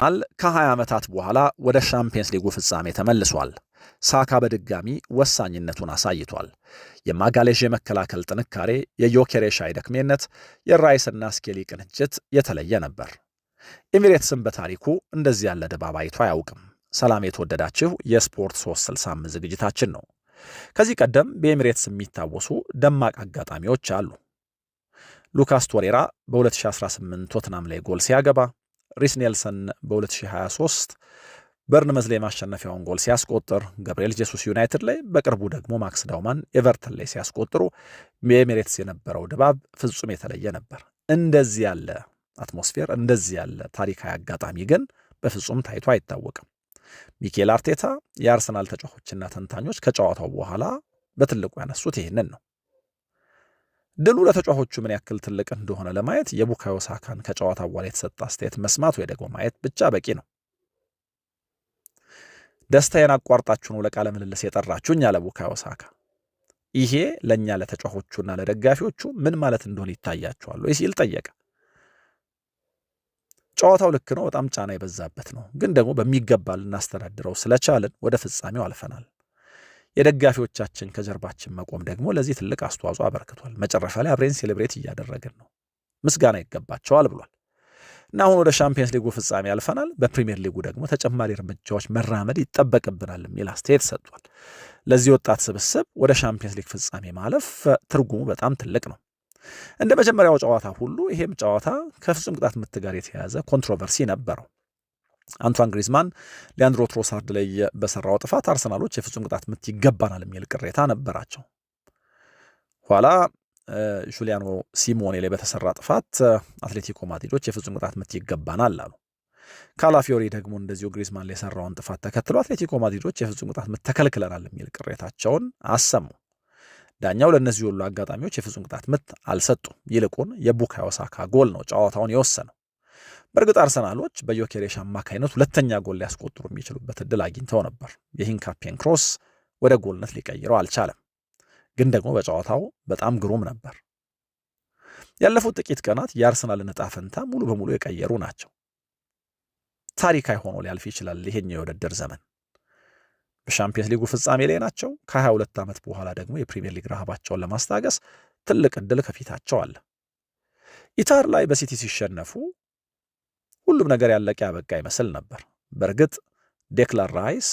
አርሰናል ከ20 ዓመታት በኋላ ወደ ሻምፒየንስ ሊጉ ፍጻሜ ተመልሷል። ሳካ በድጋሚ ወሳኝነቱን አሳይቷል። የማጋሌዥ የመከላከል ጥንካሬ፣ የዮኬሬሽ አይደክሜነት፣ የራይስና ስኬሊ ቅንጅት የተለየ ነበር። ኤሚሬትስም በታሪኩ እንደዚህ ያለ ድባብ አይቶ አያውቅም። ሰላም የተወደዳችሁ የስፖርት 365 ዝግጅታችን ነው። ከዚህ ቀደም በኤሚሬትስ የሚታወሱ ደማቅ አጋጣሚዎች አሉ። ሉካስ ቶሬራ በ2018 ቶትናም ላይ ጎል ሲያገባ፣ ሪስ ኔልሰን በ2023 በርንመዝ ላይ ማሸነፊያውን ጎል ሲያስቆጥር፣ ገብርኤል ጄሱስ ዩናይትድ ላይ፣ በቅርቡ ደግሞ ማክስ ዳውማን ኤቨርተን ላይ ሲያስቆጥሩ የኤሚሬትስ የነበረው ድባብ ፍጹም የተለየ ነበር። እንደዚህ ያለ አትሞስፌር፣ እንደዚህ ያለ ታሪካዊ አጋጣሚ ግን በፍጹም ታይቶ አይታወቅም። ሚኬል አርቴታ የአርሰናል ተጫዋቾችና ተንታኞች ከጨዋታው በኋላ በትልቁ ያነሱት ይህንን ነው። ድሉ ለተጫዋቾቹ ምን ያክል ትልቅ እንደሆነ ለማየት የቡካዮ ሳካን ከጨዋታ በኋላ የተሰጠ አስተያየት መስማት ወይ ደግሞ ማየት ብቻ በቂ ነው። ደስታዬን አቋርጣችሁ ነው ለቃለ ምልልስ የጠራችሁኝ ያለ ቡካዮ ሳካ። ይሄ ለእኛ ለተጫዋቾቹና ለደጋፊዎቹ ምን ማለት እንደሆነ ይታያቸዋል ወይ ሲል ጠየቀ። ጨዋታው ልክ ነው፣ በጣም ጫና የበዛበት ነው፣ ግን ደግሞ በሚገባ ልናስተዳድረው ስለቻልን ወደ ፍጻሜው አልፈናል። የደጋፊዎቻችን ከጀርባችን መቆም ደግሞ ለዚህ ትልቅ አስተዋጽኦ አበርክቷል። መጨረሻ ላይ አብሬን ሴሌብሬት እያደረግን ነው፣ ምስጋና ይገባቸዋል ብሏል። እና አሁን ወደ ሻምፒየንስ ሊጉ ፍጻሜ አልፈናል፣ በፕሪሚየር ሊጉ ደግሞ ተጨማሪ እርምጃዎች መራመድ ይጠበቅብናል የሚል አስተያየት ሰጥቷል። ለዚህ ወጣት ስብስብ ወደ ሻምፒየንስ ሊግ ፍጻሜ ማለፍ ትርጉሙ በጣም ትልቅ ነው። እንደ መጀመሪያው ጨዋታ ሁሉ ይሄም ጨዋታ ከፍጹም ቅጣት ምት ጋር የተያዘ ኮንትሮቨርሲ ነበረው። አንቷን ግሪዝማን ሊያንድሮ ትሮሳርድ ላይ በሰራው ጥፋት አርሰናሎች የፍጹም ቅጣት ምት ይገባናል የሚል ቅሬታ ነበራቸው። ኋላ ጁሊያኖ ሲሞኔ ላይ በተሰራ ጥፋት አትሌቲኮ ማድሪዶች የፍጹም ቅጣት ምት ይገባናል አሉ። ካላፊዮሪ ደግሞ እንደዚሁ ግሪዝማን ላይ የሰራውን ጥፋት ተከትሎ አትሌቲኮ ማድሪዶች የፍጹም ቅጣት ምት ተከልክለናል የሚል ቅሬታቸውን አሰሙ። ዳኛው ለእነዚህ ሁሉ አጋጣሚዎች የፍጹም ቅጣት ምት አልሰጡም። ይልቁን የቡካዮ ሳካ ጎል ነው ጨዋታውን የወሰነው። በእርግጥ አርሰናሎች በዮኬሬሽ አማካይነት ሁለተኛ ጎል ሊያስቆጥሩ የሚችሉበት እድል አግኝተው ነበር። የሂንካፔን ክሮስ ወደ ጎልነት ሊቀይረው አልቻለም። ግን ደግሞ በጨዋታው በጣም ግሩም ነበር። ያለፉት ጥቂት ቀናት የአርሰናልን ዕጣ ፈንታ ሙሉ በሙሉ የቀየሩ ናቸው። ታሪካዊ ሆኖ ሊያልፍ ይችላል ይሄኛው የውድድር ዘመን። በሻምፒየንስ ሊጉ ፍጻሜ ላይ ናቸው። ከ22 ዓመት በኋላ ደግሞ የፕሪሚየር ሊግ ረሃባቸውን ለማስታገስ ትልቅ እድል ከፊታቸው አለ። ኢታር ላይ በሲቲ ሲሸነፉ ሁሉም ነገር ያለቀ ያበቃ ይመስል ነበር። በእርግጥ ዴክላን ራይስ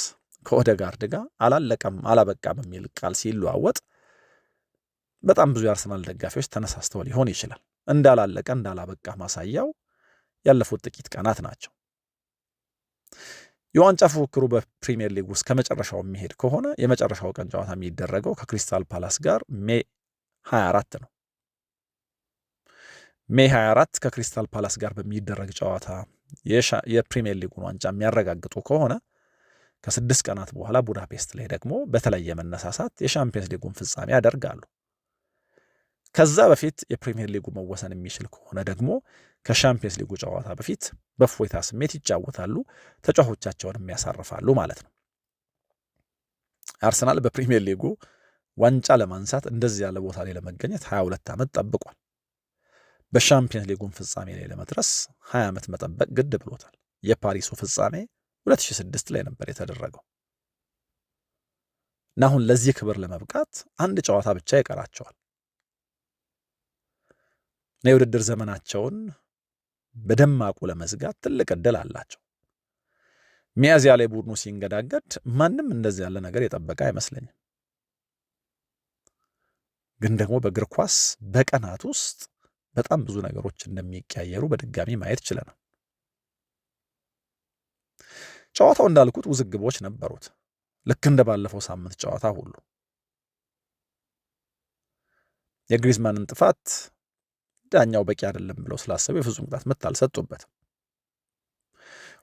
ከኦዴጋርድ ጋር አላለቀም አላበቃም የሚል ቃል ሲለዋወጥ በጣም ብዙ የአርሰናል ደጋፊዎች ተነሳስተው ሊሆን ይችላል። እንዳላለቀ እንዳላበቃ ማሳያው ያለፉት ጥቂት ቀናት ናቸው። የዋንጫ ፉክክሩ በፕሪሚየር ሊግ ውስጥ ከመጨረሻው የሚሄድ ከሆነ የመጨረሻው ቀን ጨዋታ የሚደረገው ከክሪስታል ፓላስ ጋር ሜይ 24 ነው። ሜይ 24 ከክሪስታል ፓላስ ጋር በሚደረግ ጨዋታ የፕሪሚየር ሊጉን ዋንጫ የሚያረጋግጡ ከሆነ ከ6 ቀናት በኋላ ቡዳፔስት ላይ ደግሞ በተለየ መነሳሳት የሻምፒየንስ ሊጉን ፍጻሜ ያደርጋሉ። ከዛ በፊት የፕሪሚየር ሊጉ መወሰን የሚችል ከሆነ ደግሞ ከሻምፒየንስ ሊጉ ጨዋታ በፊት በፎይታ ስሜት ይጫወታሉ፣ ተጫዋቾቻቸውንም ያሳርፋሉ ማለት ነው። አርሰናል በፕሪሚየር ሊጉ ዋንጫ ለማንሳት እንደዚህ ያለ ቦታ ላይ ለመገኘት 22 ዓመት ጠብቋል። በሻምፒየንስ ሊጉን ፍጻሜ ላይ ለመድረስ 20 ዓመት መጠበቅ ግድ ብሎታል። የፓሪሱ ፍጻሜ 2006 ላይ ነበር የተደረገው እና አሁን ለዚህ ክብር ለመብቃት አንድ ጨዋታ ብቻ ይቀራቸዋል። የውድድር ዘመናቸውን በደማቁ ለመዝጋት ትልቅ ዕድል አላቸው። ሚያዝያ ላይ ቡድኑ ሲንገዳገድ ማንም እንደዚህ ያለ ነገር የጠበቀ አይመስለኝም። ግን ደግሞ በእግር ኳስ በቀናት ውስጥ በጣም ብዙ ነገሮች እንደሚቀያየሩ በድጋሚ ማየት ችለናል። ጨዋታው እንዳልኩት ውዝግቦች ነበሩት፣ ልክ እንደ ባለፈው ሳምንት ጨዋታ ሁሉ። የግሪዝማንን ጥፋት ዳኛው በቂ አይደለም ብለው ስላሰቡ የፍጹም ቅጣት ምት አልሰጡበትም።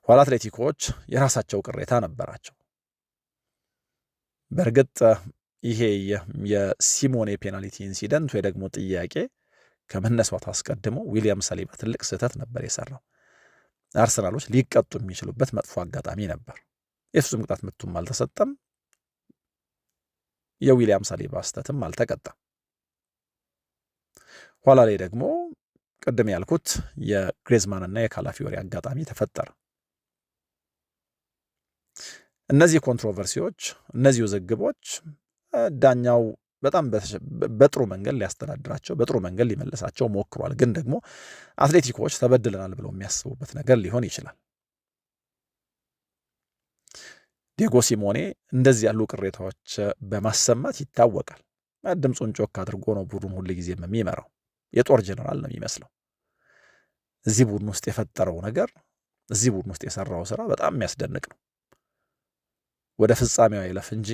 ኋላ አትሌቲኮች የራሳቸው ቅሬታ ነበራቸው። በእርግጥ ይሄ የሲሞኔ ፔናልቲ ኢንሲደንት ወይ ደግሞ ጥያቄ ከመነሳቱ አስቀድሞ ዊሊያም ሳሊባ ትልቅ ስህተት ነበር የሰራው። አርሰናሎች ሊቀጡ የሚችሉበት መጥፎ አጋጣሚ ነበር። የፍጹም ቅጣት ምቱም አልተሰጠም፣ የዊሊያም ሳሊባ ስህተትም አልተቀጣም። ኋላ ላይ ደግሞ ቅድም ያልኩት የግሪዝማንና የካላፊዮሪ አጋጣሚ ተፈጠረ። እነዚህ ኮንትሮቨርሲዎች፣ እነዚህ ውዝግቦች ዳኛው በጣም በጥሩ መንገድ ሊያስተዳድራቸው በጥሩ መንገድ ሊመለሳቸው ሞክሯል። ግን ደግሞ አትሌቲኮች ተበድለናል ብለው የሚያስቡበት ነገር ሊሆን ይችላል። ዲየጎ ሲሞኔ እንደዚህ ያሉ ቅሬታዎች በማሰማት ይታወቃል። ድምፁን ጮክ አድርጎ ነው ቡድን ሁል ጊዜም የሚመራው። የጦር ጀነራል ነው የሚመስለው። እዚህ ቡድን ውስጥ የፈጠረው ነገር፣ እዚህ ቡድን ውስጥ የሰራው ስራ በጣም የሚያስደንቅ ነው። ወደ ፍጻሜው አይለፍ እንጂ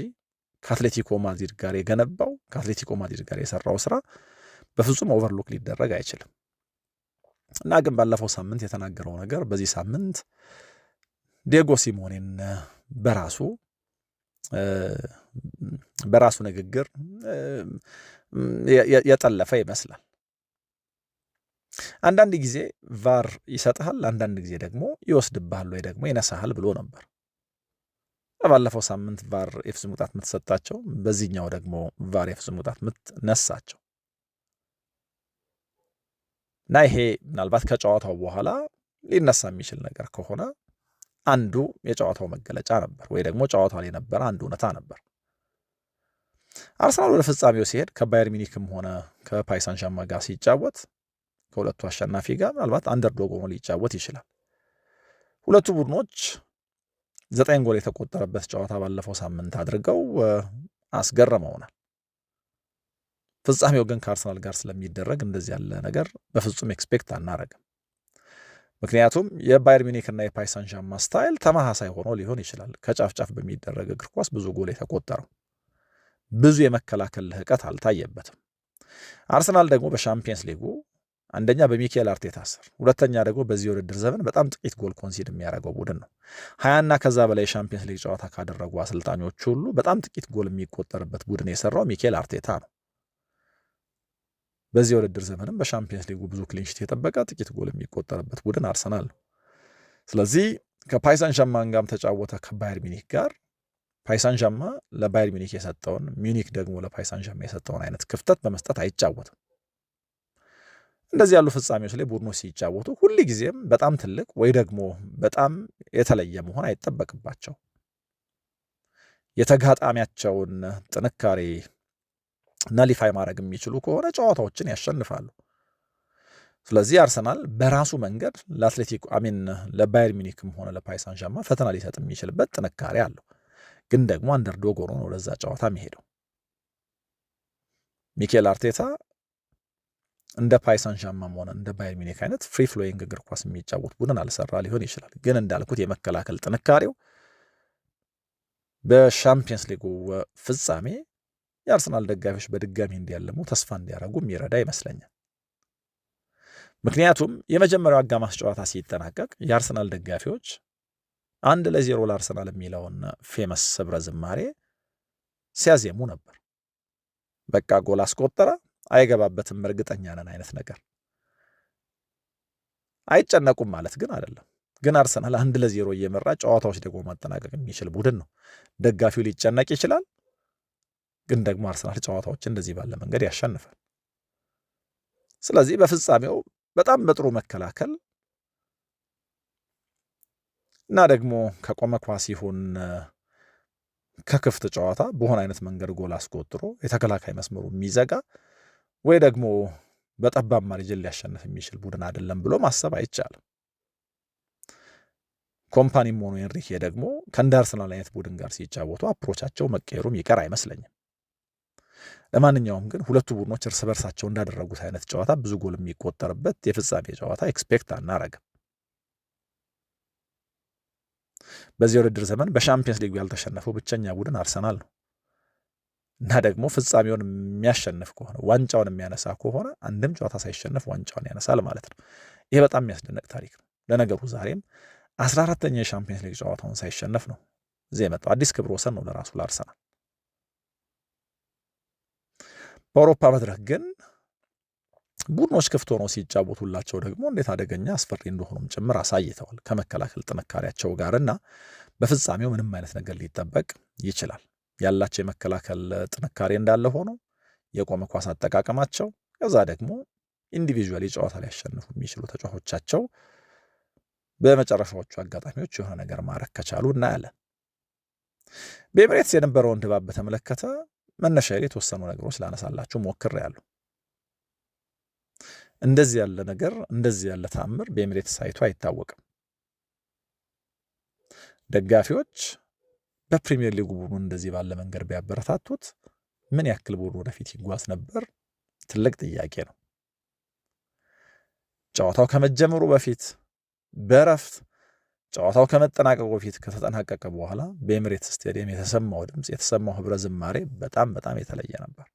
ከአትሌቲኮ ማድሪድ ጋር የገነባው ከአትሌቲኮ ማድሪድ ጋር የሰራው ስራ በፍጹም ኦቨርሎክ ሊደረግ አይችልም። እና ግን ባለፈው ሳምንት የተናገረው ነገር በዚህ ሳምንት ዲየጎ ሲሞኔን በራሱ ንግግር የጠለፈ ይመስላል። አንዳንድ ጊዜ ቫር ይሰጥሃል፣ አንዳንድ ጊዜ ደግሞ ይወስድብሃል ወይ ደግሞ ይነሳሃል ብሎ ነበር። ባለፈው ሳምንት ቫር የፍጹም ቅጣት ምት ሰጣቸው፣ በዚህኛው ደግሞ ቫር የፍጹም ቅጣት ምት ነሳቸው እና ይሄ ምናልባት ከጨዋታው በኋላ ሊነሳ የሚችል ነገር ከሆነ አንዱ የጨዋታው መገለጫ ነበር ወይ ደግሞ ጨዋታው ላይ የነበረ አንዱ እውነታ ነበር። አርሰናል ወደ ፍጻሜው ሲሄድ ከባየር ሚኒክም ሆነ ከፓሪስ ሳን ዠርማን ጋር ሲጫወት ከሁለቱ አሸናፊ ጋር ምናልባት አንደርዶግ ሆኖ ሊጫወት ይችላል። ሁለቱ ቡድኖች 9 ጎል የተቆጠረበት ጨዋታ ባለፈው ሳምንት አድርገው አስገርመውናል። ፍጻሜው ግን ከአርሰናል ጋር ስለሚደረግ እንደዚህ ያለ ነገር በፍጹም ኤክስፔክት አናረግም። ምክንያቱም የባየር ሚኒክ እና የፓሪስ ሳን ዠርማን ስታይል ተመሳሳይ ሆኖ ሊሆን ይችላል። ከጫፍ ጫፍ በሚደረግ እግር ኳስ ብዙ ጎል የተቆጠረው ብዙ የመከላከል ልህቀት አልታየበትም። አርሰናል ደግሞ በሻምፒየንስ ሊጉ አንደኛ በሚኬል አርቴታ ስር፣ ሁለተኛ ደግሞ በዚህ የውድድር ዘመን በጣም ጥቂት ጎል ኮንሲድ የሚያደርገው ቡድን ነው። 20 እና ከዛ በላይ የሻምፒየንስ ሊግ ጨዋታ ካደረጉ አሰልጣኞች ሁሉ በጣም ጥቂት ጎል የሚቆጠርበት ቡድን የሰራው ሚኬል አርቴታ ነው። በዚህ የውድድር ዘመንም በሻምፒየንስ ሊጉ ብዙ ክሊንሺት የጠበቀ ጥቂት ጎል የሚቆጠርበት ቡድን አርሰናል ነው። ስለዚህ ከፓሪስ ሳን ዠርማን ጋርም ተጫወተ ከባየር ሚኒክ ጋር። ፓሪስ ሳን ዠርማን ለባየር ሚኒክ የሰጠውን፣ ሚኒክ ደግሞ ለፓሪስ ሳን ዠርማን የሰጠውን አይነት ክፍተት በመስጠት አይጫወትም። እንደዚህ ያሉ ፍጻሜዎች ላይ ቡድኖች ሲጫወቱ ሁል ጊዜም በጣም ትልቅ ወይ ደግሞ በጣም የተለየ መሆን አይጠበቅባቸው። የተጋጣሚያቸውን ጥንካሬ ናሊፋይ ማድረግ የሚችሉ ከሆነ ጨዋታዎችን ያሸንፋሉ። ስለዚህ አርሰናል በራሱ መንገድ ለአትሌቲኮ ለባየር ሚኒክም ሆነ ለፓሪስ ሳን ዠርማን ፈተና ሊሰጥ የሚችልበት ጥንካሬ አለው። ግን ደግሞ አንደርዶግ ሆኖ ነው ወደዛ ጨዋታ የሚሄደው። ሚኬል አርቴታ እንደ ፓሪስ ሳን ዠርማን ሆነ እንደ ባየር ሚኒክ አይነት ፍሪ ፍሎይንግ እግር ኳስ የሚጫወት ቡድን አልሰራ ሊሆን ይችላል። ግን እንዳልኩት የመከላከል ጥንካሬው በሻምፒየንስ ሊጉ ፍጻሜ የአርሰናል ደጋፊዎች በድጋሚ እንዲያለሙ ተስፋ እንዲያደርጉ የሚረዳ ይመስለኛል። ምክንያቱም የመጀመሪያው አጋማሽ ጨዋታ ሲጠናቀቅ የአርሰናል ደጋፊዎች 1-0 ለአርሰናል የሚለውን ፌመስ ህብረ ዝማሬ ሲያዜሙ ነበር። በቃ ጎል አስቆጠረ አይገባበትም እርግጠኛ ነን አይነት ነገር። አይጨነቁም ማለት ግን አይደለም። ግን አርሰናል 1-0 እየመራ ጨዋታዎች ደግሞ ማጠናቀቅ የሚችል ቡድን ነው። ደጋፊው ሊጨነቅ ይችላል፣ ግን ደግሞ አርሰናል ጨዋታዎች እንደዚህ ባለ መንገድ ያሸንፋል። ስለዚህ በፍጻሜው በጣም በጥሩ መከላከል እና ደግሞ ከቆመ ኳስ ይሁን ከክፍት ጨዋታ በሆነ አይነት መንገድ ጎል አስቆጥሮ የተከላካይ መስመሩ የሚዘጋ ወይ ደግሞ በጠባብ ማርጅን ሊያሸንፍ የሚችል ቡድን አይደለም ብሎ ማሰብ አይቻልም። ኮምፓኒም ሆኖ ኤንሪኬ ደግሞ ከእንደ አርሰናል አይነት ቡድን ጋር ሲጫወቱ አፕሮቻቸው መቀየሩም ይቀር አይመስለኝም። ለማንኛውም ግን ሁለቱ ቡድኖች እርስ በርሳቸው እንዳደረጉት አይነት ጨዋታ ብዙ ጎል የሚቆጠርበት የፍጻሜ ጨዋታ ኤክስፔክት አናረግም። በዚህ ውድድር ዘመን በሻምፒየንስ ሊግ ያልተሸነፈው ብቸኛ ቡድን አርሰናል ነው እና ደግሞ ፍጻሜውን የሚያሸንፍ ከሆነ ዋንጫውን የሚያነሳ ከሆነ አንድም ጨዋታ ሳይሸነፍ ዋንጫውን ያነሳል ማለት ነው። ይሄ በጣም የሚያስደንቅ ታሪክ ነው። ለነገሩ ዛሬም 14ኛ የሻምፒየንስ ሊግ ጨዋታውን ሳይሸነፍ ነው እዚህ የመጣው። አዲስ ክብረ ወሰን ነው ለራሱ ለአርሰናል። በአውሮፓ መድረክ ግን ቡድኖች ክፍት ሆነው ሲጫወቱላቸው ደግሞ እንዴት አደገኛ አስፈሪ እንደሆኑም ጭምር አሳይተዋል ከመከላከል ጥንካሬያቸው ጋር እና በፍጻሜው ምንም አይነት ነገር ሊጠበቅ ይችላል። ያላቸው የመከላከል ጥንካሬ እንዳለ ሆኖ የቆመ ኳስ አጠቃቀማቸው፣ ከዛ ደግሞ ኢንዲቪዥዋሊ ጨዋታ ሊያሸንፉ የሚችሉ ተጫዋቾቻቸው በመጨረሻዎቹ አጋጣሚዎች የሆነ ነገር ማድረግ ከቻሉ እናያለን። በኤምሬትስ የነበረውን ድባብ በተመለከተ መነሻ ላይ የተወሰኑ ነገሮች ላነሳላችሁ ሞክሬያለሁ። እንደዚህ ያለ ነገር እንደዚህ ያለ ተአምር በኤምሬትስ ሳይቱ አይታወቅም። ደጋፊዎች በፕሪሚየር ሊጉ ቡድኑ እንደዚህ ባለ መንገድ ቢያበረታቱት ምን ያክል ቡድኑ ወደፊት ይጓዝ ነበር? ትልቅ ጥያቄ ነው። ጨዋታው ከመጀመሩ በፊት በረፍት ጨዋታው ከመጠናቀቁ በፊት ከተጠናቀቀ በኋላ በኤምሬትስ ስቴዲየም የተሰማው ድምፅ የተሰማው ህብረ ዝማሬ በጣም የተለየ ነበር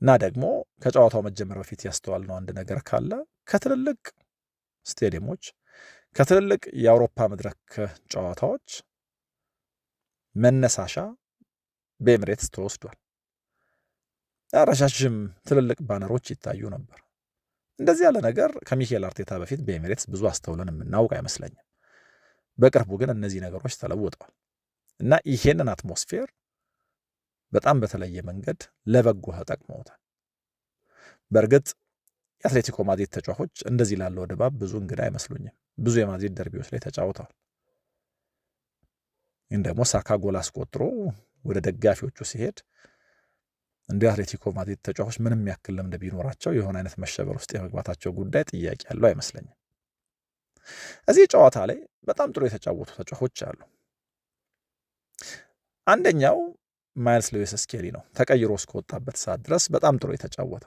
እና ደግሞ ከጨዋታው መጀመር በፊት ያስተዋልነው አንድ ነገር ካለ ከትልልቅ ስቴዲየሞች ከትልልቅ የአውሮፓ መድረክ ጨዋታዎች መነሳሻ በኤምሬትስ ተወስዷል። ረዣዥም ትልልቅ ባነሮች ይታዩ ነበር። እንደዚህ ያለ ነገር ከሚኬል አርቴታ በፊት በኤምሬትስ ብዙ አስተውለን የምናውቅ አይመስለኝም። በቅርቡ ግን እነዚህ ነገሮች ተለውጠዋል እና ይሄንን አትሞስፌር በጣም በተለየ መንገድ ለበጎ ተጠቅመውታል። በእርግጥ የአትሌቲኮ ማድሪድ ተጫዋቾች እንደዚህ ላለው ድባብ ብዙ እንግዳ አይመስሉኝም። ብዙ የማድሪድ ደርቢዎች ላይ ተጫውተዋል። ግን ደግሞ ሳካ ጎል አስቆጥሮ ወደ ደጋፊዎቹ ሲሄድ እንደ አትሌቲኮ ማድሪድ ተጫዋቾች ምንም ያክል ልምድ ቢኖራቸው የሆነ አይነት መሸበር ውስጥ የመግባታቸው ጉዳይ ጥያቄ ያለው አይመስለኝም። እዚህ ጨዋታ ላይ በጣም ጥሩ የተጫወቱ ተጫዋቾች አሉ። አንደኛው ማይልስ ሉዊስ ስኬሊ ነው። ተቀይሮ እስከወጣበት ሰዓት ድረስ በጣም ጥሩ የተጫወተ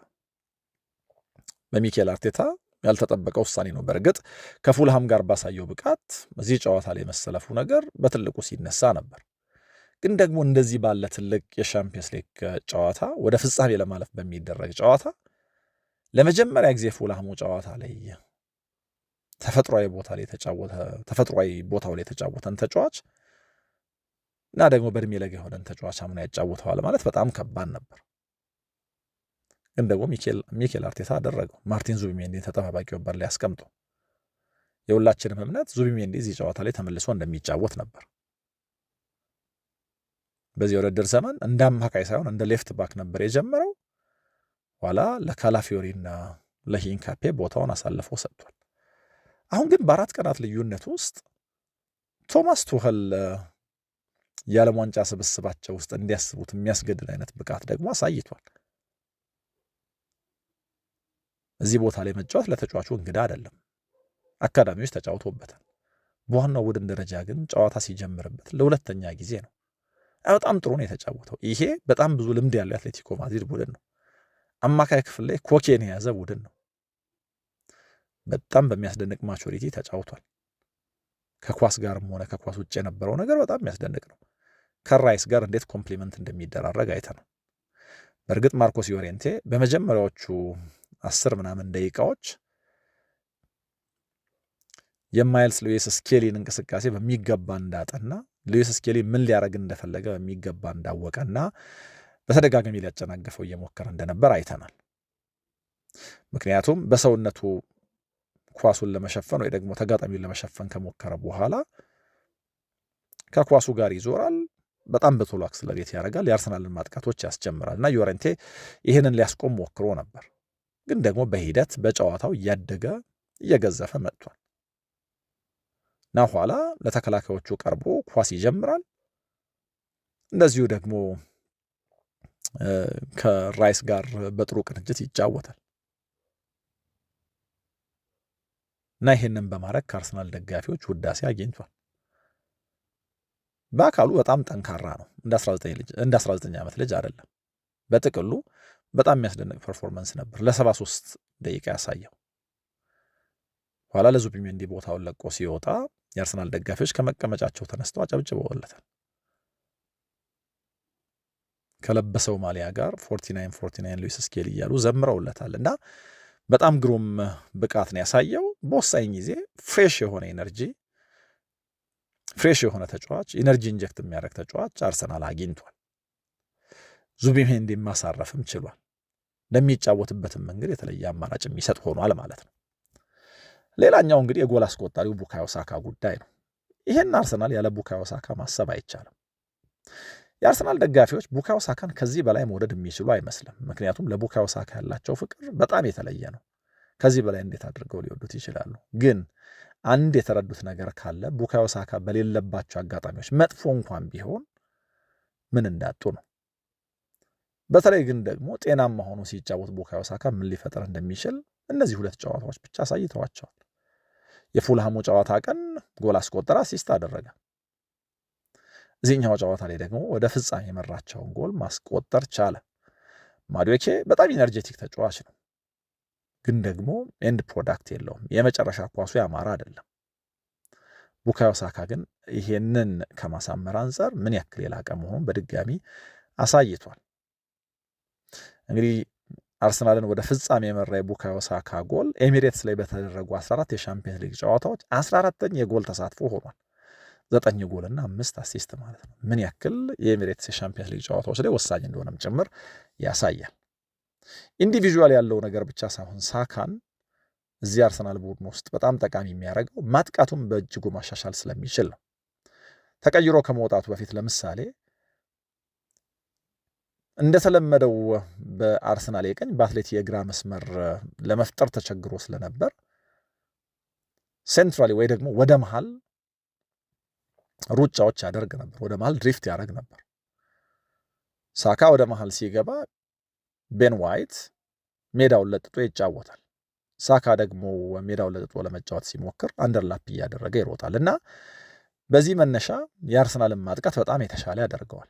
በሚኬል አርቴታ ያልተጠበቀ ውሳኔ ነው። በእርግጥ ከፉልሃም ጋር ባሳየው ብቃት እዚህ ጨዋታ ላይ መሰለፉ ነገር በትልቁ ሲነሳ ነበር። ግን ደግሞ እንደዚህ ባለ ትልቅ የሻምፒየንስ ሊግ ጨዋታ ወደ ፍጻሜ ለማለፍ በሚደረግ ጨዋታ ለመጀመሪያ ጊዜ ፉልሃሙ ጨዋታ ላይ ተፈጥሯዊ ቦታው ላይ የተጫወተን ተጫዋች እና ደግሞ በእድሜ ለጋ የሆነን ተጫዋች አምና ያጫውተዋል ማለት በጣም ከባድ ነበር። ግን ደግሞ ሚኬል አርቴታ አደረገው። ማርቲን ዙቢሜንዲን ተጠባባቂ ወንበር ላይ አስቀምጦ የሁላችንም እምነት ዙቢሜንዲ እዚህ ጨዋታ ላይ ተመልሶ እንደሚጫወት ነበር። በዚህ የውድድር ዘመን እንደ አማካይ ሳይሆን እንደ ሌፍት ባክ ነበር የጀመረው። ኋላ ለካላፊዮሪና ለሂንካፔ ቦታውን አሳልፎ ሰጥቷል። አሁን ግን በ4 ቀናት ልዩነት ውስጥ ቶማስ ቱኸል የዓለም ዋንጫ ስብስባቸው ውስጥ እንዲያስቡት የሚያስገድድ አይነት ብቃት ደግሞ አሳይቷል። እዚህ ቦታ ላይ መጫወት ለተጫዋቹ እንግዳ አይደለም። አካዳሚዎች ተጫውቶበታል። በዋናው ቡድን ደረጃ ግን ጨዋታ ሲጀምርበት ለሁለተኛ ጊዜ ነው። በጣም ጥሩ ነው የተጫወተው። ይሄ በጣም ብዙ ልምድ ያለው የአትሌቲኮ ማድሪድ ቡድን ነው። አማካይ ክፍል ላይ ኮኬን የያዘ ቡድን ነው። በጣም በሚያስደንቅ ማቹሪቲ ተጫውቷል። ከኳስ ጋርም ሆነ ከኳስ ውጭ የነበረው ነገር በጣም የሚያስደንቅ ነው። ከራይስ ጋር እንዴት ኮምፕሊመንት እንደሚደራረግ አይተናል። በእርግጥ ማርኮስ ዮሬንቴ በመጀመሪያዎቹ 10 ምናምን ደቂቃዎች የማይልስ ሉዊስ ስኬሊን እንቅስቃሴ በሚገባ እንዳጠና ሉዊስ ስኬሊ ምን ሊያደርግ እንደፈለገ በሚገባ እንዳወቀና በተደጋጋሚ ሊያጨናገፈው እየሞከረ እንደነበር አይተናል። ምክንያቱም በሰውነቱ ኳሱን ለመሸፈን ወይ ደግሞ ተጋጣሚውን ለመሸፈን ከሞከረ በኋላ ከኳሱ ጋር ይዞራል። በጣም በቶሎ አክስለሬት ያደርጋል። የአርሰናልን ማጥቃቶች ያስጀምራል እና ዮሬንቴ ይህንን ሊያስቆም ሞክሮ ነበር። ግን ደግሞ በሂደት በጨዋታው እያደገ እየገዘፈ መጥቷል እና ኋላ ለተከላካዮቹ ቀርቦ ኳስ ይጀምራል። እንደዚሁ ደግሞ ከራይስ ጋር በጥሩ ቅንጅት ይጫወታል እና ይህንን በማድረግ ከአርሰናል ደጋፊዎች ውዳሴ አግኝቷል። በአካሉ በጣም ጠንካራ ነው። እንደ 19 ዓመት ልጅ አይደለም። በጥቅሉ በጣም የሚያስደንቅ ፐርፎርመንስ ነበር ለ73 ደቂቃ ያሳየው። ኋላ ለዙቢሜንዲ ቦታውን ለቆ ሲወጣ የአርሰናል ደጋፊዎች ከመቀመጫቸው ተነስተው አጨብጭበውለታል። ከለበሰው ማሊያ ጋር 49 ሉዊስ ስኬሊ እያሉ ዘምረውለታል እና በጣም ግሩም ብቃት ነው ያሳየው። በወሳኝ ጊዜ ፍሬሽ የሆነ ኤነርጂ ፍሬሽ የሆነ ተጫዋች ኢነርጂ ኢንጀክት የሚያደርግ ተጫዋች አርሰናል አግኝቷል። ዙቢሜንዲ ማሳረፍም ችሏል። ለሚጫወትበትም መንገድ የተለየ አማራጭ የሚሰጥ ሆኗል ማለት ነው። ሌላኛው እንግዲህ የጎል አስቆጣሪው ቡካዮ ሳካ ጉዳይ ነው። ይሄን አርሰናል ያለ ቡካዮ ሳካ ማሰብ አይቻልም። የአርሰናል ደጋፊዎች ቡካዮ ሳካን ከዚህ በላይ መውደድ የሚችሉ አይመስልም። ምክንያቱም ለቡካዮ ሳካ ያላቸው ፍቅር በጣም የተለየ ነው። ከዚህ በላይ እንዴት አድርገው ሊወዱት ይችላሉ? ግን አንድ የተረዱት ነገር ካለ ቡካዮ ሳካ በሌለባቸው አጋጣሚዎች መጥፎ እንኳን ቢሆን ምን እንዳጡ ነው። በተለይ ግን ደግሞ ጤናማ ሆኖ ሲጫወት ቡካዮ ሳካ ምን ሊፈጥር እንደሚችል እነዚህ ሁለት ጨዋታዎች ብቻ አሳይተዋቸዋል። የፉልሃሙ ጨዋታ ቀን ጎል አስቆጠረ፣ አሲስት አደረገ። እዚህኛው ጨዋታ ላይ ደግሞ ወደ ፍጻሜ የመራቸውን ጎል ማስቆጠር ቻለ። ማዱዌኬ በጣም ኢነርጄቲክ ተጫዋች ነው፣ ግን ደግሞ ኤንድ ፕሮዳክት የለውም። የመጨረሻ ኳሱ ያማረ አይደለም። ቡካዮ ሳካ ግን ይሄንን ከማሳመር አንጻር ምን ያክል የላቀ መሆኑን በድጋሚ አሳይቷል። እንግዲህ አርሰናልን ወደ ፍጻሜ የመራ የቡካዮ ሳካ ጎል ኤሚሬትስ ላይ በተደረጉ 14 የሻምፒየንስ ሊግ ጨዋታዎች 14ኛ የጎል ተሳትፎ ሆኗል። 9 ጎልና 5 አሲስት ማለት ነው። ምን ያክል የኤሚሬትስ የሻምፒየንስ ሊግ ጨዋታዎች ላይ ወሳኝ እንደሆነም ጭምር ያሳያል። ኢንዲቪዥዋል ያለው ነገር ብቻ ሳይሆን ሳካን እዚህ አርሰናል ቡድን ውስጥ በጣም ጠቃሚ የሚያደርገው ማጥቃቱን በእጅጉ ማሻሻል ስለሚችል ነው። ተቀይሮ ከመውጣቱ በፊት ለምሳሌ እንደተለመደው በአርሰናል የቀኝ በአትሌት የግራ መስመር ለመፍጠር ተቸግሮ ስለነበር ሴንትራሊ ወይ ደግሞ ወደ መሃል ሩጫዎች ያደርግ ነበር፣ ወደ መሃል ድሪፍት ያደርግ ነበር። ሳካ ወደ መሃል ሲገባ ቤን ዋይት ሜዳውን ለጥጦ ይጫወታል። ሳካ ደግሞ ሜዳውን ለጥጦ ለመጫወት ሲሞክር አንደርላፕ እያደረገ ይሮጣል እና በዚህ መነሻ የአርሰናልን ማጥቃት በጣም የተሻለ ያደርገዋል።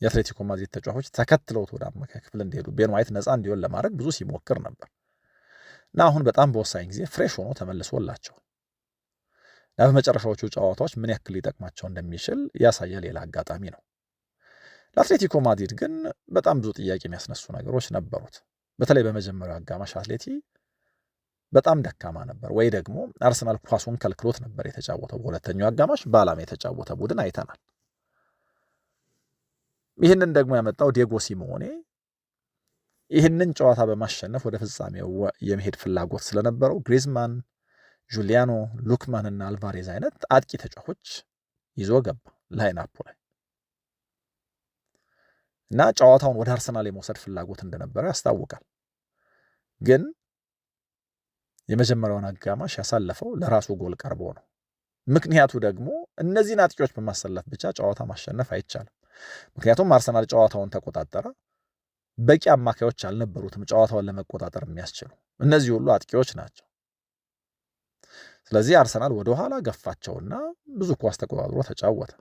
የአትሌቲኮ ማድሪድ ተጫዋቾች ተከትለውት ወደ አማካይ ክፍል እንዲሄዱ ቤን ዋይት ነፃ እንዲሆን ለማድረግ ብዙ ሲሞክር ነበር እና አሁን በጣም በወሳኝ ጊዜ ፍሬሽ ሆኖ ተመልሶላቸዋል። በመጨረሻዎቹ ጨዋታዎች ምን ያክል ሊጠቅማቸው እንደሚችል ያሳየ ሌላ አጋጣሚ ነው። ለአትሌቲኮ ማድሪድ ግን በጣም ብዙ ጥያቄ የሚያስነሱ ነገሮች ነበሩት። በተለይ በመጀመሪያው አጋማሽ አትሌቲ በጣም ደካማ ነበር፣ ወይ ደግሞ አርሰናል ኳሱን ከልክሎት ነበር የተጫወተው። በሁለተኛው አጋማሽ በዓላማ የተጫወተ ቡድን አይተናል። ይህንን ደግሞ ያመጣው ዲየጎ ሲሞኔ ይህንን ጨዋታ በማሸነፍ ወደ ፍጻሜው የመሄድ ፍላጎት ስለነበረው ግሪዝማን፣ ጁሊያኖ፣ ሉክማን እና አልቫሬዝ አይነት አጥቂ ተጫዋቾች ይዞ ገባ ላይናፑ ላይ እና ጨዋታውን ወደ አርሰናል የመውሰድ ፍላጎት እንደነበረው ያስታውቃል። ግን የመጀመሪያውን አጋማሽ ያሳለፈው ለራሱ ጎል ቀርቦ ነው። ምክንያቱ ደግሞ እነዚህን አጥቂዎች በማሰለፍ ብቻ ጨዋታ ማሸነፍ አይቻልም። ምክንያቱም አርሰናል ጨዋታውን ተቆጣጠረ፣ በቂ አማካዮች አልነበሩትም ጨዋታውን ለመቆጣጠር የሚያስችሉ። እነዚህ ሁሉ አጥቂዎች ናቸው። ስለዚህ አርሰናል ወደኋላ ገፋቸውና ብዙ ኳስ ተቆጣጥሮ ተጫወተ።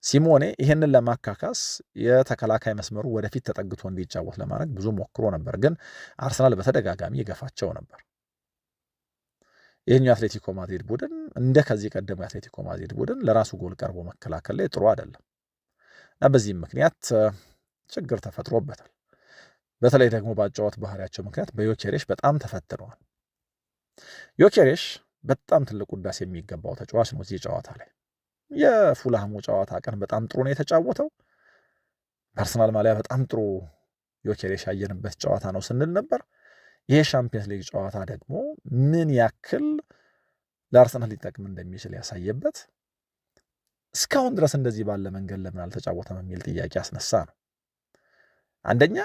ሲሞኔ ይህንን ለማካካስ የተከላካይ መስመሩ ወደፊት ተጠግቶ እንዲጫወት ለማድረግ ብዙ ሞክሮ ነበር፣ ግን አርሰናል በተደጋጋሚ የገፋቸው ነበር። ይህኛው የአትሌቲኮ ማድሪድ ቡድን እንደ ከዚህ ቀደሙ የአትሌቲኮ ማድሪድ ቡድን ለራሱ ጎል ቀርቦ መከላከል ላይ ጥሩ አይደለም እና በዚህም ምክንያት ችግር ተፈጥሮበታል። በተለይ ደግሞ በአጨዋወት ባህሪያቸው ምክንያት በዮኬሬሽ በጣም ተፈትነዋል። ዮኬሬሽ በጣም ትልቅ ውዳሴ የሚገባው ተጫዋች ነው። እዚህ ጨዋታ ላይ የፉልሃሙ ጨዋታ ቀን በጣም ጥሩ ነው የተጫወተው። በአርሰናል ማሊያ በጣም ጥሩ ዮኬሬሽ ያየንበት ጨዋታ ነው ስንል ነበር። ይሄ ሻምፒየንስ ሊግ ጨዋታ ደግሞ ምን ያክል ለአርሰናል ሊጠቅም እንደሚችል ያሳየበት፣ እስካሁን ድረስ እንደዚህ ባለ መንገድ ለምን አልተጫወተም የሚል ጥያቄ አስነሳ ነው። አንደኛ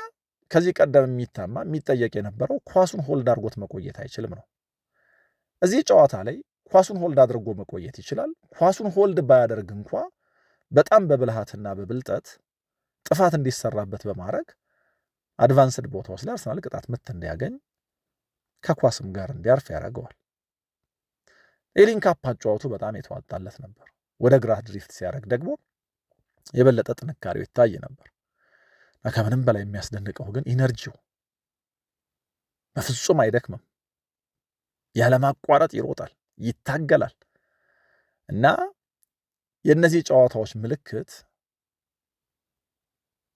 ከዚህ ቀደም የሚጠየቅ የነበረው ኳሱን ሆልድ አድርጎት መቆየት አይችልም ነው። እዚህ ጨዋታ ላይ ኳሱን ሆልድ አድርጎ መቆየት ይችላል። ኳሱን ሆልድ ባያደርግ እንኳ በጣም በብልሃትና በብልጠት ጥፋት እንዲሰራበት በማድረግ አድቫንስድ ቦታዎች ላይ አርሰናል ቅጣት ምት እንዲያገኝ ከኳስም ጋር እንዲያርፍ ያደርገዋል። የሊንክ-አፕ አጨዋወቱ በጣም የተዋጣለት ነበር። ወደ ግራ ድሪፍት ሲያደርግ ደግሞ የበለጠ ጥንካሬው ይታይ ነበር። ከምንም በላይ የሚያስደንቀው ግን ኢነርጂው በፍጹም አይደክምም። ያለማቋረጥ ይሮጣል፣ ይታገላል እና የእነዚህ ጨዋታዎች ምልክት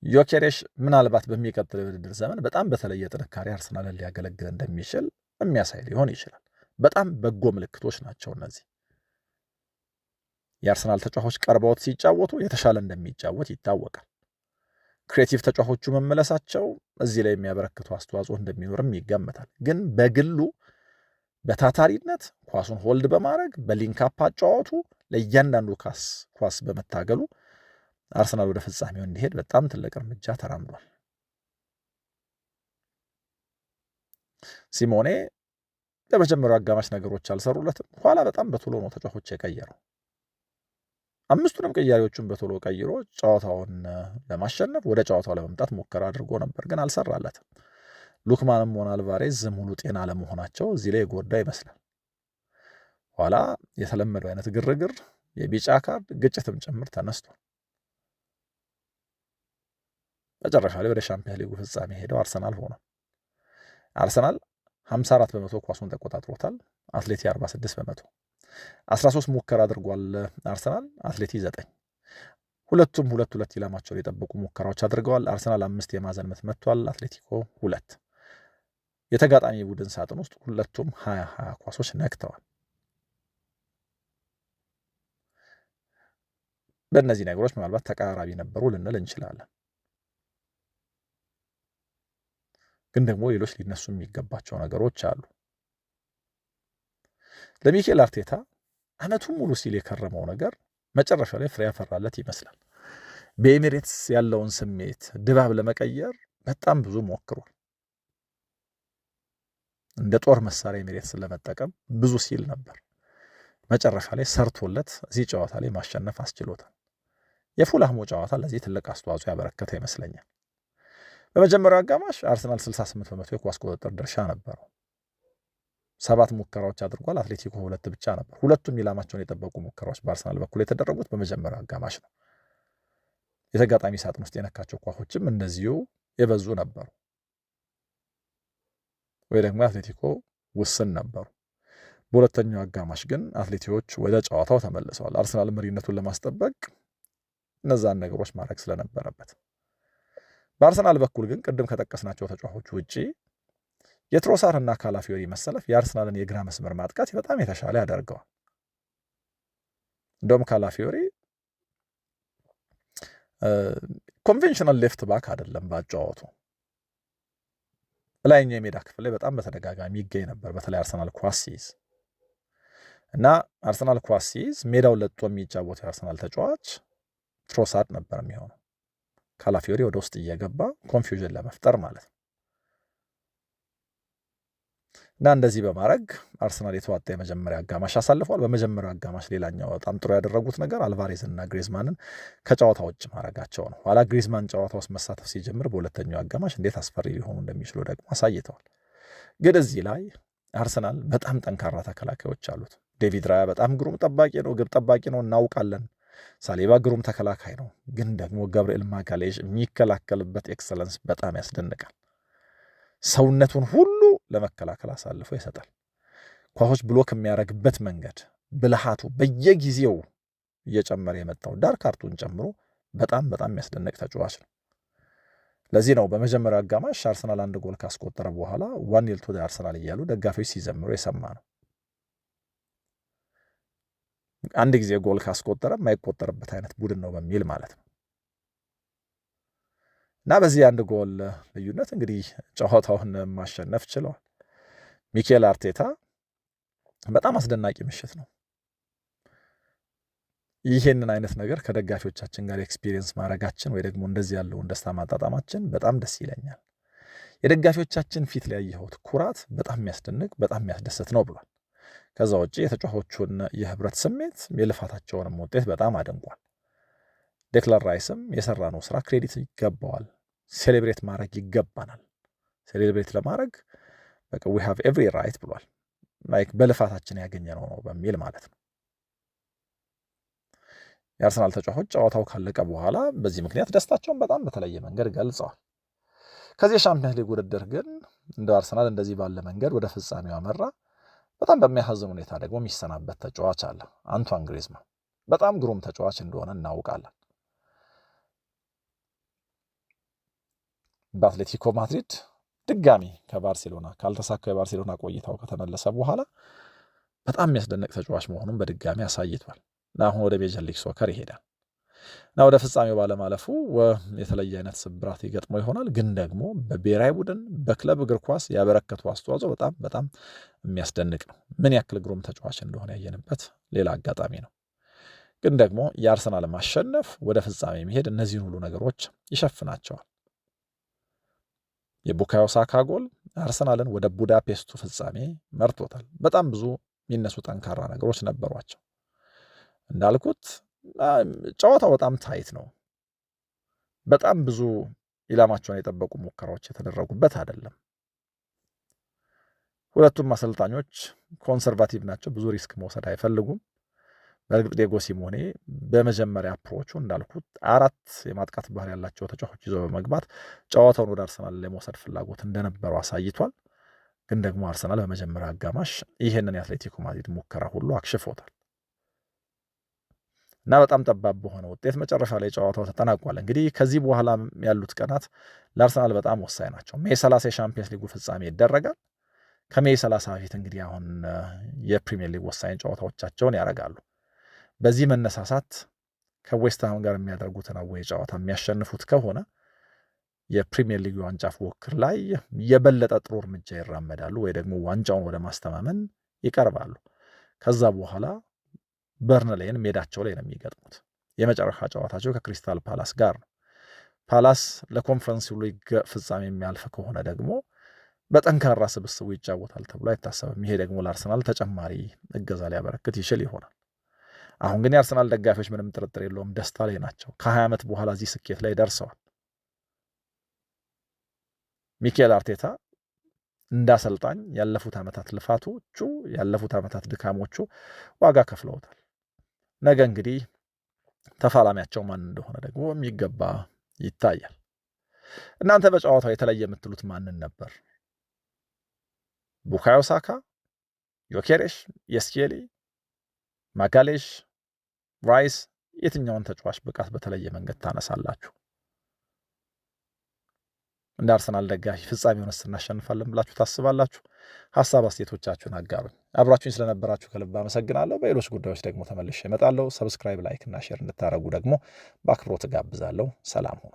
ዮኬሬሽ ምናልባት በሚቀጥለው የውድድር ዘመን በጣም በተለየ ጥንካሬ አርሰናልን ሊያገለግል እንደሚችል የሚያሳይ ሊሆን ይችላል። በጣም በጎ ምልክቶች ናቸው እነዚህ። የአርሰናል ተጫዋቾች ቀርበውት ሲጫወቱ የተሻለ እንደሚጫወት ይታወቃል። ክሬቲቭ ተጫዋቾቹ መመለሳቸው እዚህ ላይ የሚያበረክቱ አስተዋጽኦ እንደሚኖርም ይገመታል። ግን በግሉ በታታሪነት ኳሱን ሆልድ በማድረግ በሊንክ-አፕ አጨዋወቱ ለእያንዳንዱ ኳስ በመታገሉ አርሰናል ወደ ፍጻሜው እንዲሄድ በጣም ትልቅ እርምጃ ተራምዷል። ሲሞኔ ለመጀመሪያው አጋማሽ ነገሮች አልሰሩለትም። ኋላ በጣም በቶሎ ነው ተጫዋቾች የቀየረው። አምስቱንም ቅያሬዎቹን በቶሎ ቀይሮ ጨዋታውን ለማሸነፍ ወደ ጨዋታው ለመምጣት ሙከራ አድርጎ ነበር፣ ግን አልሰራለትም። ሉክማንም ሆነ አልቫሬዝ ሙሉ ጤና ለመሆናቸው እዚህ ላይ የጎዳ ይመስላል። ኋላ የተለመደው አይነት ግርግር፣ የቢጫ ካርድ፣ ግጭትም ጭምር ተነስቷል። መጨረሻ ላይ ወደ ሻምፒዮን ሊጉ ፍጻሜ ሄደው አርሰናል ሆኗል። አርሰናል 54 በመቶ ኳሱን ተቆጣጥሮታል። አትሌቲ 46 በመቶ። 13 ሙከራ አድርጓል አርሰናል፣ አትሌቲ 9። ሁለቱም ሁለት ኢላማቸውን የጠበቁ ሙከራዎች አድርገዋል። አርሰናል 5 የማዕዘን ምት መቷል፣ አትሌቲኮ 2። የተጋጣሚ ቡድን ሳጥን ውስጥ ሁለቱም 20 ኳሶች ነክተዋል። በእነዚህ ነገሮች ምናልባት ተቀራራቢ ነበሩ ልንል እንችላለን። ግን ደግሞ ሌሎች ሊነሱ የሚገባቸው ነገሮች አሉ። ለሚኬል አርቴታ ዓመቱን ሙሉ ሲል የከረመው ነገር መጨረሻ ላይ ፍሬ ያፈራለት ይመስላል። በኤሚሬትስ ያለውን ስሜት ድባብ ለመቀየር በጣም ብዙ ሞክሯል። እንደ ጦር መሳሪያ ኤሚሬትስን ለመጠቀም ብዙ ሲል ነበር። መጨረሻ ላይ ሰርቶለት እዚህ ጨዋታ ላይ ማሸነፍ አስችሎታል። የፉልሃሙ ጨዋታ ለዚህ ትልቅ አስተዋጽኦ ያበረከተ ይመስለኛል። በመጀመሪያው አጋማሽ አርሰናል 68 በመቶ የኳስ ቁጥጥር ድርሻ ነበረው። 7 ሙከራዎች አድርጓል። አትሌቲኮ 2 ብቻ ነበር። ሁለቱም ኢላማቸውን የጠበቁ ሙከራዎች በአርሰናል በኩል የተደረጉት በመጀመሪያው አጋማሽ ነው። የተጋጣሚ ሳጥን ውስጥ የነካቸው ኳሶችም እንደዚሁ የበዙ ነበሩ፣ ወይ ደግሞ አትሌቲኮ ውስን ነበሩ። በሁለተኛው አጋማሽ ግን አትሌቲዎች ወደ ጨዋታው ተመልሰዋል። አርሰናል መሪነቱን ለማስጠበቅ እነዛን ነገሮች ማድረግ ስለነበረበት። በአርሰናል በኩል ግን ቅድም ከጠቀስናቸው ተጫዋቾች ውጪ የትሮሳር እና ካላፊዮሪ መሰለፍ የአርሰናልን የግራ መስመር ማጥቃት በጣም የተሻለ ያደርገዋል። እንደውም ካላፊዮሪ ኮንቬንሽናል ሌፍት ባክ አይደለም ባጫወቱ። ላይኛው የሜዳ ክፍል ላይ በጣም በተደጋጋሚ ይገኝ ነበር፣ በተለይ አርሰናል ኳስ ሲይዝ እና አርሰናል ኳስ ሲይዝ ሜዳውን ለጦ የሚጫወት የአርሰናል ተጫዋች ትሮሳርድ ነበር የሚሆነው። ካላፊዮሪ ወደ ውስጥ እየገባ ኮንፊውዥን ለመፍጠር ማለት ነው። እና እንደዚህ በማድረግ አርሰናል የተዋጣ የመጀመሪያ አጋማሽ አሳልፏል። በመጀመሪያው አጋማሽ ሌላኛው በጣም ጥሩ ያደረጉት ነገር አልቫሬዝን እና ግሪዝማንን ከጨዋታ ውጭ ማድረጋቸው ነው። ኋላ ግሪዝማን ጨዋታ ውስጥ መሳተፍ ሲጀምር በሁለተኛው አጋማሽ እንዴት አስፈሪ ሊሆኑ እንደሚችሉ ደግሞ አሳይተዋል። ግን እዚህ ላይ አርሰናል በጣም ጠንካራ ተከላካዮች አሉት። ዴቪድ ራያ በጣም ግሩም ጠባቂ ነው፣ ግብ ጠባቂ ነው፣ እናውቃለን። ሳሊባ ግሩም ተከላካይ ነው። ግን ደግሞ ገብርኤል ማጋሌዥ የሚከላከልበት ኤክሰለንስ በጣም ያስደንቃል። ሰውነቱን ሁሉ ለመከላከል አሳልፎ ይሰጣል። ኳሶች ብሎክ የሚያደርግበት መንገድ፣ ብልሃቱ በየጊዜው እየጨመረ የመጣው ዳርክ አርቱን ጨምሮ በጣም የሚያስደንቅ ተጫዋች ነው። ለዚህ ነው በመጀመሪያው አጋማሽ አርሰናል 1 ጎል ካስቆጠረ በኋላ 1-0 ቱ አርሰናል እያሉ ደጋፊዎች ሲዘምሩ የሰማ ነው። አንድ ጊዜ ጎል ካስቆጠረ የማይቆጠርበት አይነት ቡድን ነው በሚል ማለት ነው። እና በዚህ 1 ጎል ልዩነት እንግዲህ ጨዋታውን ማሸነፍ ችለዋል። ሚኬል አርቴታ በጣም አስደናቂ ምሽት ነው። ይሄንን አይነት ነገር ከደጋፊዎቻችን ጋር ኤክስፒሪየንስ ማድረጋችን ወይ ደግሞ እንደዚህ ያለውን ደስታ ማጣጣማችን በጣም ደስ ይለኛል። የደጋፊዎቻችን ፊት ላይ ያየሁት ኩራት በጣም የሚያስደንቅ በጣም የሚያስደስት ነው ብሏል። ከዛ ውጭ የተጫዋቾቹን የህብረት ስሜት የልፋታቸውንም ውጤት በጣም አድንቋል። ዴክላን ራይስም የሰራነው ስራ ክሬዲት ይገባዋል፣ ሴሌብሬት ማድረግ ይገባናል። ሴሌብሬት ለማድረግ በቃ we have every right ብሏል። ላይክ በልፋታችን ያገኘነው ነው በሚል ማለት ነው። የአርሰናል ተጫዋቾች ጨዋታው ካለቀ በኋላ በዚህ ምክንያት ደስታቸውን በጣም በተለየ መንገድ ገልጸዋል። ከዚህ የሻምፒዮንስ ሊግ ውድድር ግን እንደ አርሰናል እንደዚህ ባለ መንገድ ወደ ፍጻሜው አመራ። በጣም በሚያሳዝን ሁኔታ ደግሞ የሚሰናበት ተጫዋች አለ። አንቷን ግሪዝማን በጣም ግሩም ተጫዋች እንደሆነ እናውቃለን። በአትሌቲኮ ማድሪድ ድጋሚ ከባርሴሎና ካልተሳካ የባርሴሎና ቆይታው ከተመለሰ በኋላ በጣም የሚያስደንቅ ተጫዋች መሆኑን በድጋሚ አሳይቷል። አሁን ወደ ሜጀር ሊግ ሶከር ይሄዳል እና ወደ ፍጻሜው ባለማለፉ የተለየ አይነት ስብራት ይገጥመው ይሆናል። ግን ደግሞ በብሔራዊ ቡድን በክለብ እግር ኳስ ያበረከቱ አስተዋጽኦ በጣም የሚያስደንቅ ነው። ምን ያክል ግሩም ተጫዋች እንደሆነ ያየንበት ሌላ አጋጣሚ ነው። ግን ደግሞ የአርሰናል ማሸነፍ ወደ ፍጻሜ መሄድ እነዚህን ሁሉ ነገሮች ይሸፍናቸዋል። የቡካዮ ሳካ ጎል አርሰናልን ወደ ቡዳፔስቱ ፍጻሜ መርቶታል። በጣም ብዙ የሚነሱ ጠንካራ ነገሮች ነበሯቸው። እንዳልኩት ጨዋታው በጣም ታይት ነው። በጣም ብዙ ኢላማቸውን የጠበቁ ሙከራዎች የተደረጉበት አይደለም። ሁለቱም አሰልጣኞች ኮንሰርቫቲቭ ናቸው። ብዙ ሪስክ መውሰድ አይፈልጉም። በእርግጥ ዲየጎ ሲሞኔ በመጀመሪያ አፕሮቹ እንዳልኩት 4 የማጥቃት ባህር ያላቸው ተጫዋቾች ይዘው በመግባት ጨዋታውን ወደ አርሰናል ለመውሰድ ፍላጎት እንደነበረው አሳይቷል። ግን ደግሞ አርሰናል በመጀመሪያ አጋማሽ ይህንን የአትሌቲኮ ማድሪድ ሙከራ ሁሉ አክሽፎታል እና በጣም ጠባብ በሆነ ውጤት መጨረሻ ላይ ጨዋታው ተጠናቋል። እንግዲህ ከዚህ በኋላ ያሉት ቀናት ለአርሰናል በጣም ወሳኝ ናቸው። ሜይ 30 የሻምፒየንስ ሊጉ ፍጻሜ ይደረጋል። ከሜይ 30 በፊት እንግዲህ አሁን የፕሪሚየር ሊግ ወሳኝ ጨዋታዎቻቸውን ያደርጋሉ። በዚህ መነሳሳት ከዌስትሃም ጋር የሚያደርጉትን አወይ ጨዋታ የሚያሸንፉት ከሆነ የፕሪሚየር ሊግ ዋንጫ ፉክክር ላይ የበለጠ ጥሩ እርምጃ ይራመዳሉ ወይ ደግሞ ዋንጫውን ወደ ማስተማመን ይቀርባሉ። ከዛ በኋላ በርንሌይን ሜዳቸው ላይ ነው የሚገጥሙት። የመጨረሻ ጨዋታቸው ከክሪስታል ፓላስ ጋር ነው። ፓላስ ለኮንፈረንስ ሊግ ፍጻሜ የሚያልፍ ከሆነ ደግሞ በጠንካራ ስብስቡ ይጫወታል ተብሎ አይታሰብም። ይሄ ደግሞ ለአርሰናል ተጨማሪ እገዛ ሊያበረክት ይችል ይሆናል። አሁን ግን የአርሰናል ደጋፊዎች ምንም ጥርጥር የለውም ደስታ ላይ ናቸው። ከ20 ዓመት በኋላ እዚህ ስኬት ላይ ደርሰዋል። ሚኬል አርቴታ እንዳሰልጣኝ ያለፉት ዓመታት ልፋቶቹ፣ ያለፉት ዓመታት ድካሞቹ ዋጋ ከፍለውታል። ነገ እንግዲህ ተፋላሚያቸው ማን እንደሆነ ደግሞ የሚገባ ይታያል። እናንተ በጨዋታው የተለየ የምትሉት ማንን ነበር? ቡካዮ ሳካ፣ ዮኬሬሽ፣ የስኬሊ፣ ማጋሌሽ፣ ራይስ የትኛውን ተጫዋች ብቃት በተለየ መንገድ ታነሳላችሁ? እንደ አርሰናል ደጋፊ ፍጻሜውንስ እናሸንፋለን ብላችሁ ታስባላችሁ? ሀሳብ አስተያየቶቻችሁን አጋሩኝ። አብራችሁኝ ስለነበራችሁ ከልብ አመሰግናለሁ። በሌሎች ጉዳዮች ደግሞ ተመልሼ እመጣለሁ። ሰብስክራይብ፣ ላይክ እና ሼር እንድታደርጉ ደግሞ በአክብሮት ጋብዛለሁ። ሰላም ሁኑ።